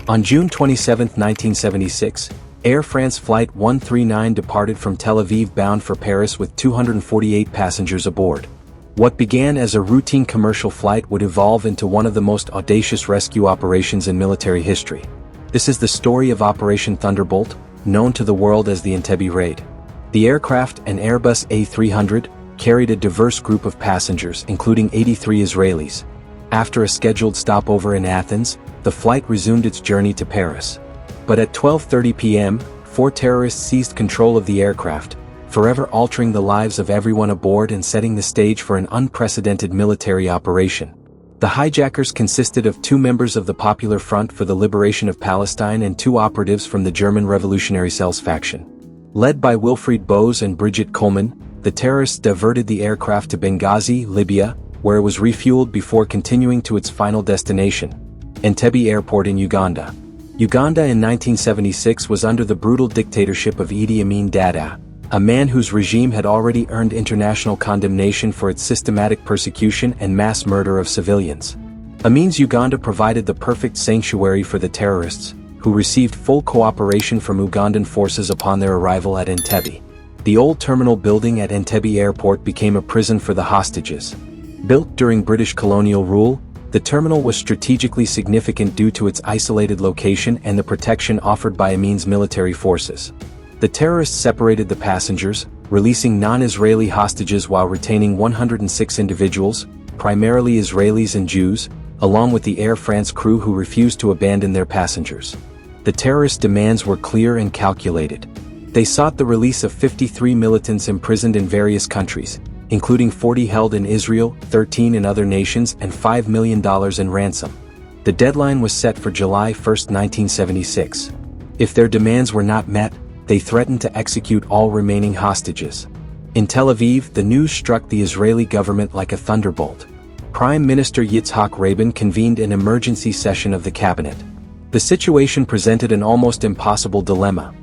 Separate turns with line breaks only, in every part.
On June 27, 1976, Air France Flight 139 departed from Tel Aviv bound for Paris with 248 passengers aboard. What began as a routine commercial flight would evolve into one of the most audacious rescue operations in military history. This is the story of Operation Thunderbolt, known to the world as the Entebbe raid. The aircraft, an Airbus A300, carried a diverse group of passengers, including 83 Israelis. After a scheduled stopover in Athens, the flight resumed its journey to Paris. But at 12:30 p.m., 4 terrorists seized control of the aircraft, forever altering the lives of everyone aboard and setting the stage for an unprecedented military operation. The hijackers consisted of 2 members of the Popular Front for the Liberation of Palestine and 2 operatives from the German Revolutionary Cells faction. Led by Wilfried Bose and Brigitte Coleman, the terrorists diverted the aircraft to Benghazi, Libya, where it was refueled before continuing to its final destination, Entebbe Airport in Uganda. Uganda in 1976 was under the brutal dictatorship of Idi Amin Dada, a man whose regime had already earned international condemnation for its systematic persecution and mass murder of civilians. Amin's Uganda provided the perfect sanctuary for the terrorists, who received full cooperation from Ugandan forces upon their arrival at Entebbe. The old terminal building at Entebbe Airport became a prison for the hostages. Built during British colonial rule, the terminal was strategically significant due to its isolated location and the protection offered by Amin's military forces. The terrorists separated the passengers, releasing non-Israeli hostages while retaining 106 individuals, primarily Israelis and Jews, along with the Air France crew who refused to abandon their passengers. The terrorist demands were clear and calculated. They sought the release of 53 militants imprisoned in various countries, including 40 held in Israel, 13 in other nations, and $5 million in ransom. The deadline was set for July 1, 1976. If their demands were not met, they threatened to execute all remaining hostages. In Tel Aviv, the news struck the Israeli government like a thunderbolt. Prime Minister Yitzhak Rabin convened an emergency session of the cabinet. The situation presented an almost impossible dilemma: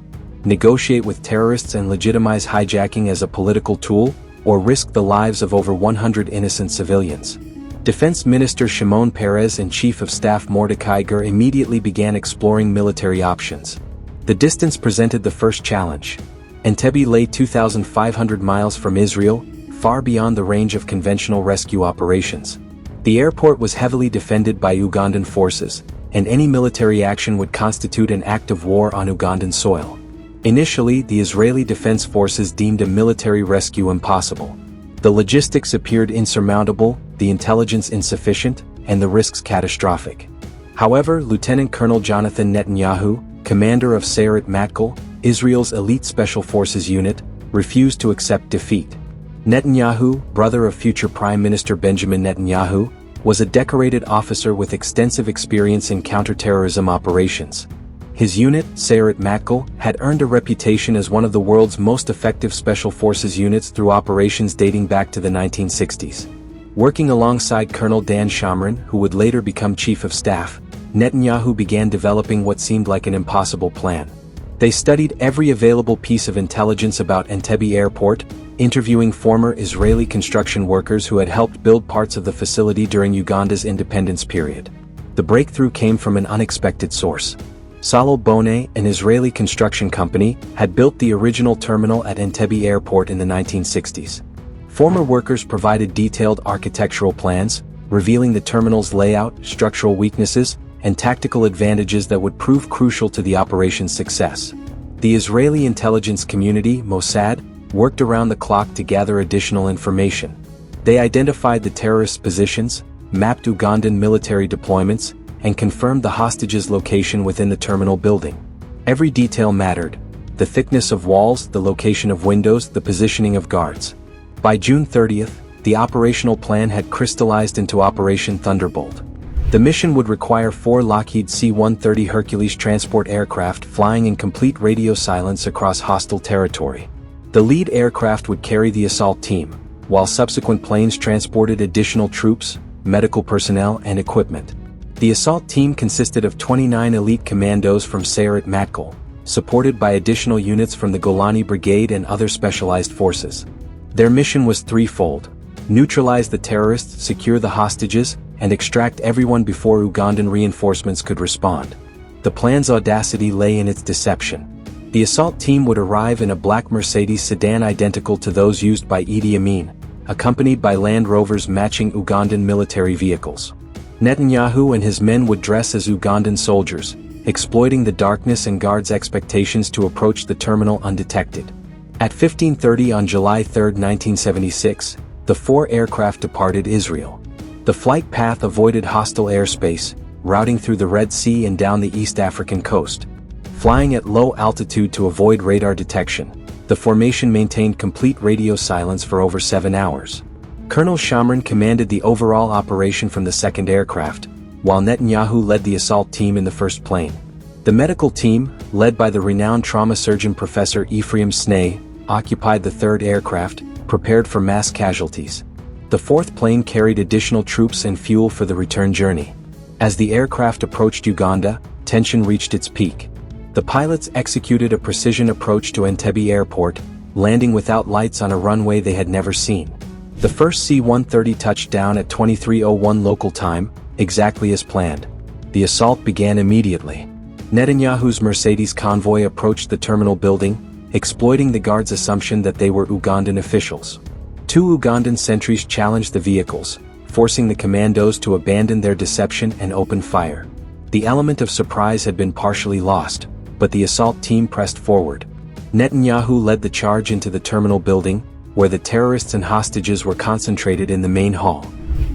negotiate with terrorists and legitimize hijacking as a political tool, or risk the lives of over 100 innocent civilians. Defense Minister Shimon Peres and Chief of Staff Mordecai Ger immediately began exploring military options. The distance presented the first challenge. Entebbe lay 2,500 miles from Israel, far beyond the range of conventional rescue operations. The airport was heavily defended by Ugandan forces, and any military action would constitute an act of war on Ugandan soil. Initially, the Israeli Defense Forces deemed a military rescue impossible. The logistics appeared insurmountable, the intelligence insufficient, and the risks catastrophic. However, Lieutenant Colonel Jonathan Netanyahu, commander of Sayeret Matkal, Israel's elite special forces unit, refused to accept defeat. Netanyahu, brother of future Prime Minister Benjamin Netanyahu, was a decorated officer with extensive experience in counterterrorism operations. His unit, Sayeret Matkal, had earned a reputation as one of the world's most effective special forces units through operations dating back to the 1960s. Working alongside Colonel Dan Shamrin, who would later become Chief of Staff, Netanyahu began developing what seemed like an impossible plan. They studied every available piece of intelligence about Entebbe Airport, interviewing former Israeli construction workers who had helped build parts of the facility during Uganda's independence period. The breakthrough came from an unexpected source. Salal Boneh, an Israeli construction company, had built the original terminal at Entebbe Airport in the 1960s. Former workers provided detailed architectural plans, revealing the terminal's layout, structural weaknesses, and tactical advantages that would prove crucial to the operation's success. The Israeli intelligence community, Mossad, worked around the clock to gather additional information. They identified the terrorists' positions, mapped Ugandan military deployments, and confirmed the hostages' location within the terminal building. Every detail mattered: the thickness of walls, the location of windows, the positioning of guards. By June 30th, the operational plan had crystallized into Operation Thunderbolt. The mission would require 4 Lockheed C-130 Hercules transport aircraft flying in complete radio silence across hostile territory. The lead aircraft would carry the assault team, while subsequent planes transported additional troops, medical personnel, and equipment. The assault team consisted of 29 elite commandos from Sayeret Matkal, supported by additional units from the Golani Brigade and other specialized forces. Their mission was threefold: neutralize the terrorists, secure the hostages, and extract everyone before Ugandan reinforcements could respond. The plan's audacity lay in its deception. The assault team would arrive in a black Mercedes sedan identical to those used by Idi Amin, accompanied by Land Rovers matching Ugandan military vehicles. Netanyahu and his men would dress as Ugandan soldiers, exploiting the darkness and guards' expectations to approach the terminal undetected. At 15:30 on July 3, 1976, the 4 aircraft departed Israel. The flight path avoided hostile airspace, routing through the Red Sea and down the East African coast. Flying at low altitude to avoid radar detection, the formation maintained complete radio silence for over 7 hours. Colonel Shamran commanded the overall operation from the second aircraft, while Netanyahu led the assault team in the first plane. The medical team, led by the renowned trauma surgeon Professor Ephraim Snee, occupied the third aircraft, prepared for mass casualties. The fourth plane carried additional troops and fuel for the return journey. As the aircraft approached Uganda, tension reached its peak. The pilots executed a precision approach to Entebbe airport, landing without lights on a runway they had never seen. The first C-130 touched down at 23:01 local time, exactly as planned. The assault began immediately. Netanyahu's Mercedes convoy approached the terminal building, exploiting the guards' assumption that they were Ugandan officials. 2 Ugandan sentries challenged the vehicles, forcing the commandos to abandon their deception and open fire. The element of surprise had been partially lost, but the assault team pressed forward. Netanyahu led the charge into the terminal building, where the terrorists and hostages were concentrated in the main hall.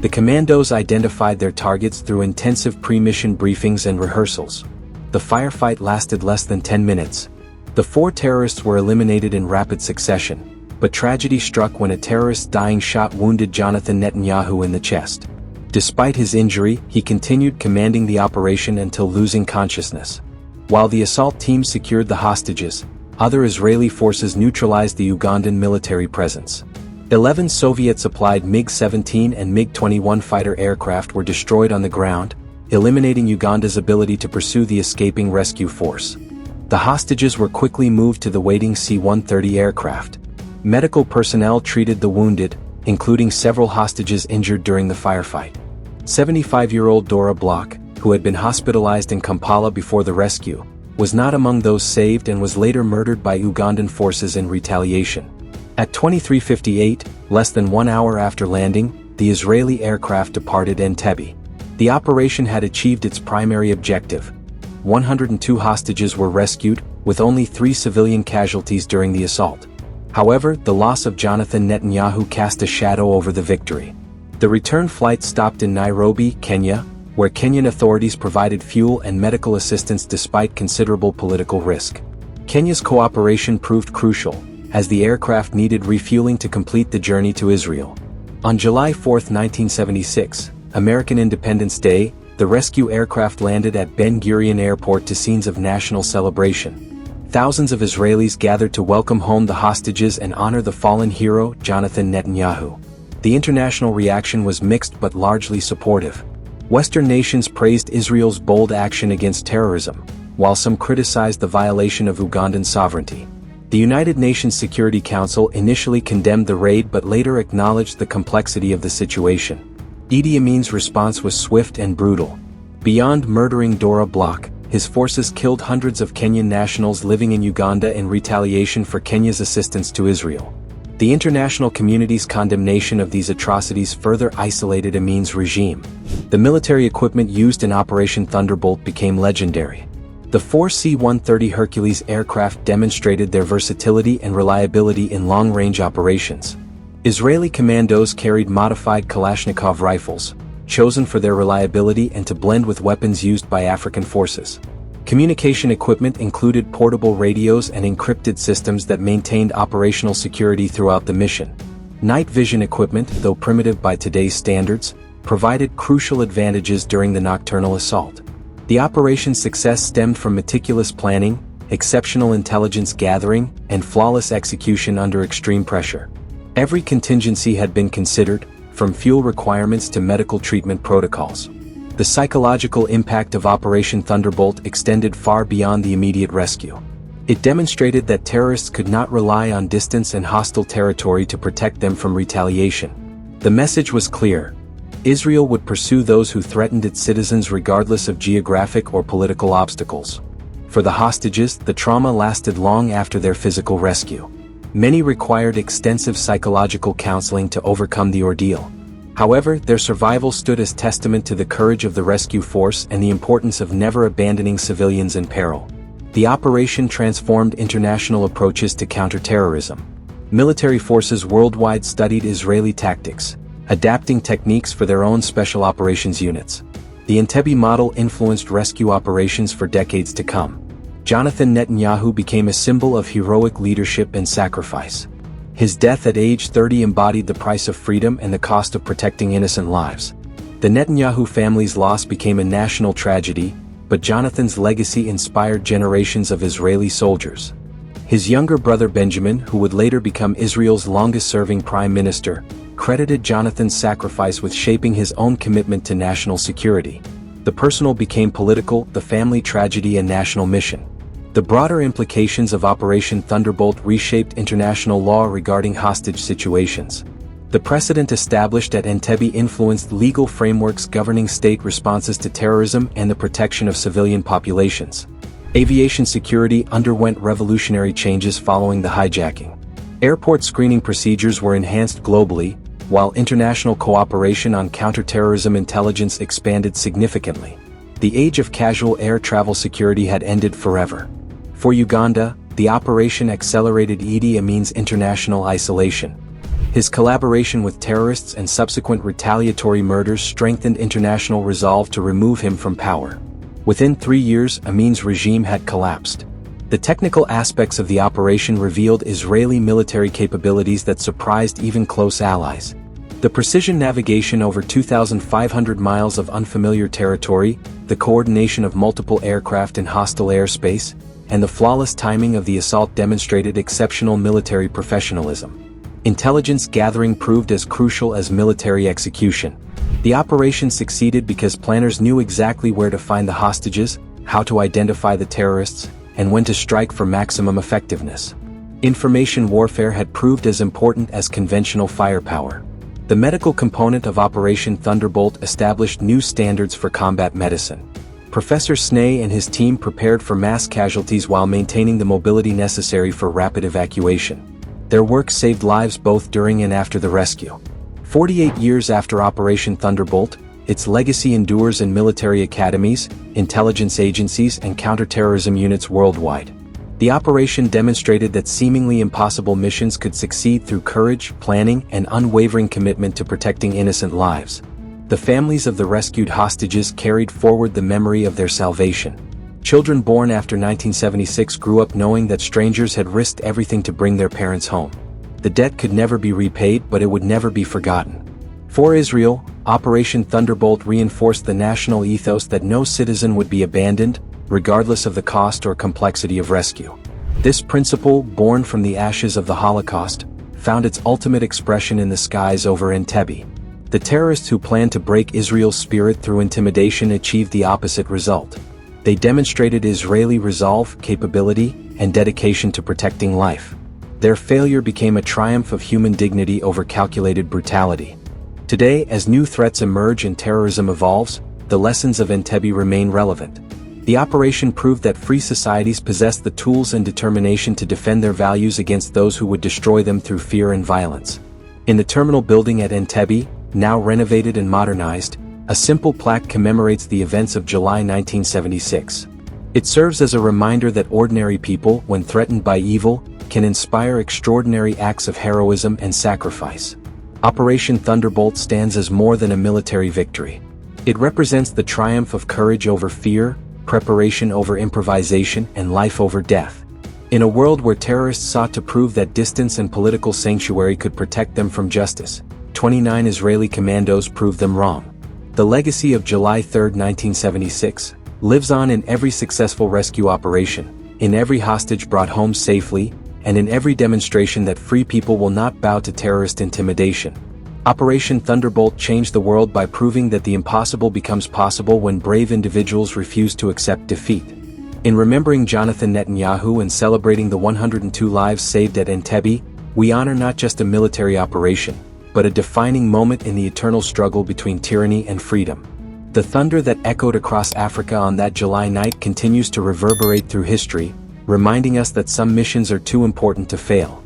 The commandos identified their targets through intensive pre-mission briefings and rehearsals. The firefight lasted less than 10 minutes. The 4 terrorists were eliminated in rapid succession, but tragedy struck when a terrorist's dying shot wounded Jonathan Netanyahu in the chest. Despite his injury, he continued commanding the operation until losing consciousness. While the assault team secured the hostages, other Israeli forces neutralized the Ugandan military presence. 11 Soviet-supplied MiG-17 and MiG-21 fighter aircraft were destroyed on the ground, eliminating Uganda's ability to pursue the escaping rescue force. The hostages were quickly moved to the waiting C-130 aircraft. Medical personnel treated the wounded, including several hostages injured during the firefight. 75-year-old Dora Bloch, who had been hospitalized in Kampala before the rescue, was not among those saved and was later murdered by Ugandan forces in retaliation. At 23:58, less than 1 hour after landing, the Israeli aircraft departed Entebbe. The operation had achieved its primary objective. 102 hostages were rescued, with only 3 civilian casualties during the assault. However, the loss of Jonathan Netanyahu cast a shadow over the victory. The return flight stopped in Nairobi, Kenya, where Kenyan authorities provided fuel and medical assistance despite considerable political risk. Kenya's cooperation proved crucial, as the aircraft needed refueling to complete the journey to Israel. On July 4, 1976, American Independence Day, the rescue aircraft landed at Ben Gurion Airport to scenes of national celebration. Thousands of Israelis gathered to welcome home the hostages and honor the fallen hero, Jonathan Netanyahu. The international reaction was mixed but largely supportive. Western nations praised Israel's bold action against terrorism, while some criticized the violation of Ugandan sovereignty. The United Nations Security Council initially condemned the raid but later acknowledged the complexity of the situation. Idi Amin's response was swift and brutal. Beyond murdering Dora Bloch, his forces killed hundreds of Kenyan nationals living in Uganda in retaliation for Kenya's assistance to Israel. The international community's condemnation of these atrocities further isolated Amin's regime. The military equipment used in Operation Thunderbolt became legendary. The 4 C-130 Hercules aircraft demonstrated their versatility and reliability in long-range operations. Israeli commandos carried modified Kalashnikov rifles, chosen for their reliability and to blend with weapons used by African forces. Communication equipment included portable radios and encrypted systems that maintained operational security throughout the mission. Night vision equipment, though primitive by today's standards, provided crucial advantages during the nocturnal assault. The operation's success stemmed from meticulous planning, exceptional intelligence gathering, and flawless execution under extreme pressure. Every contingency had been considered, from fuel requirements to medical treatment protocols. The psychological impact of Operation Thunderbolt extended far beyond the immediate rescue. It demonstrated that terrorists could not rely on distance and hostile territory to protect them from retaliation. The message was clear: Israel would pursue those who threatened its citizens regardless of geographic or political obstacles. For the hostages, the trauma lasted long after their physical rescue. Many required extensive psychological counseling to overcome the ordeal. However, their survival stood as testament to the courage of the rescue force and the importance of never abandoning civilians in peril. The operation transformed international approaches to counterterrorism. Military forces worldwide studied Israeli tactics, adapting techniques for their own special operations units. The Entebbe model influenced rescue operations for decades to come. Jonathan Netanyahu became a symbol of heroic leadership and sacrifice. His death at age 30 embodied the price of freedom and the cost of protecting innocent lives. The Netanyahu family's loss became a national tragedy, but Jonathan's legacy inspired generations of Israeli soldiers. His younger brother Benjamin, who would later become Israel's longest-serving prime minister, credited Jonathan's sacrifice with shaping his own commitment to national security. The personal became political, the family tragedy a national mission. The broader implications of Operation Thunderbolt reshaped international law regarding hostage situations. The precedent established at Entebbe influenced legal frameworks governing state responses to terrorism and the protection of civilian populations. Aviation security underwent revolutionary changes following the hijacking. Airport screening procedures were enhanced globally, while international cooperation on counterterrorism intelligence expanded significantly. The age of casual air travel security had ended forever. For Uganda, the operation accelerated Idi Amin's international isolation. His collaboration with terrorists and subsequent retaliatory murders strengthened international resolve to remove him from power. Within 3 years, Amin's regime had collapsed. The technical aspects of the operation revealed Israeli military capabilities that surprised even close allies. The precision navigation over 2,500 miles of unfamiliar territory, the coordination of multiple aircraft in hostile airspace, and the flawless timing of the assault demonstrated exceptional military professionalism. Intelligence gathering proved as crucial as military execution. The operation succeeded because planners knew exactly where to find the hostages, how to identify the terrorists, and when to strike for maximum effectiveness. Information warfare had proved as important as conventional firepower. The medical component of Operation Thunderbolt established new standards for combat medicine. Professor Snay and his team prepared for mass casualties while maintaining the mobility necessary for rapid evacuation. Their work saved lives both during and after the rescue. 48 years after Operation Thunderbolt, its legacy endures in military academies, intelligence agencies, and counterterrorism units worldwide. The operation demonstrated that seemingly impossible missions could succeed through courage, planning, and unwavering commitment to protecting innocent lives. The families of the rescued hostages carried forward the memory of their salvation. Children born after 1976 grew up knowing that strangers had risked everything to bring their parents home. The debt could never be repaid, but it would never be forgotten. For Israel, Operation Thunderbolt reinforced the national ethos that no citizen would be abandoned, regardless of the cost or complexity of rescue. This principle, born from the ashes of the Holocaust, found its ultimate expression in the skies over Entebbe. The terrorists who planned to break Israel's spirit through intimidation achieved the opposite result. They demonstrated Israeli resolve, capability, and dedication to protecting life. Their failure became a triumph of human dignity over calculated brutality. Today, as new threats emerge and terrorism evolves, the lessons of Entebbe remain relevant. The operation proved that free societies possess the tools and determination to defend their values against those who would destroy them through fear and violence. In the terminal building at Entebbe, now renovated and modernized, a simple plaque commemorates the events of July 1976. It serves as a reminder that ordinary people, when threatened by evil, can inspire extraordinary acts of heroism and sacrifice. Operation Thunderbolt stands as more than a military victory. It represents the triumph of courage over fear, preparation over improvisation, and life over death. In a world where terrorists sought to prove that distance and political sanctuary could protect them from justice, 29 Israeli commandos proved them wrong. The legacy of July 3, 1976, lives on in every successful rescue operation, in every hostage brought home safely, and in every demonstration that free people will not bow to terrorist intimidation. Operation Thunderbolt changed the world by proving that the impossible becomes possible when brave individuals refuse to accept defeat. In remembering Jonathan Netanyahu and celebrating the 102 lives saved at Entebbe, we honor not just a military operation, but but a defining moment in the eternal struggle between tyranny and freedom. The thunder that echoed across Africa on that July night continues to reverberate through history, reminding us that some missions are too important to fail,